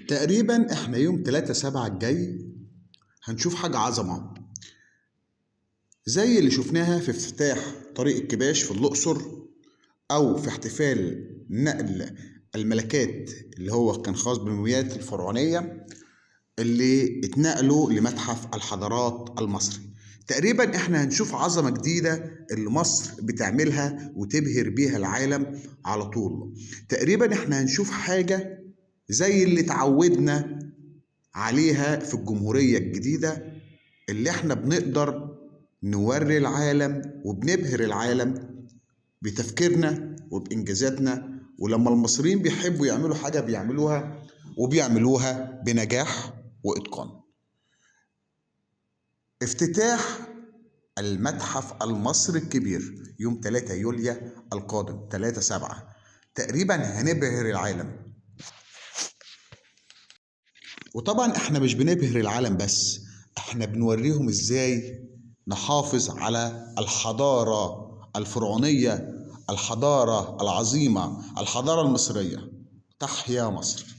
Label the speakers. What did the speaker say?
Speaker 1: تقريبا احنا يوم 3/7 الجاي هنشوف حاجة عظمة زي اللي شفناها في افتتاح طريق الكباش في الأقصر، أو في احتفال نقل الملكات اللي هو كان خاص بالمومياوات الفرعونية اللي اتنقلوا لمتحف الحضارات المصري. تقريبا احنا هنشوف عظمة جديدة اللي مصر بتعملها وتبهر بيها العالم على طول. تقريبا احنا هنشوف حاجة زي اللي اتعودنا عليها في الجمهورية الجديدة، اللي احنا بنقدر نوري العالم وبنبهر العالم بتفكيرنا وبإنجازاتنا. ولما المصريين بيحبوا يعملوا حاجة وبيعملوها بنجاح وإتقان. افتتاح المتحف المصري الكبير يوم 3 يوليو القادم 3/7، تقريبا هنبهر العالم. وطبعا احنا مش بنبهر العالم بس، احنا بنوريهم ازاي نحافظ على الحضارة الفرعونية، الحضارة العظيمة، الحضارة المصرية. تحيا مصر.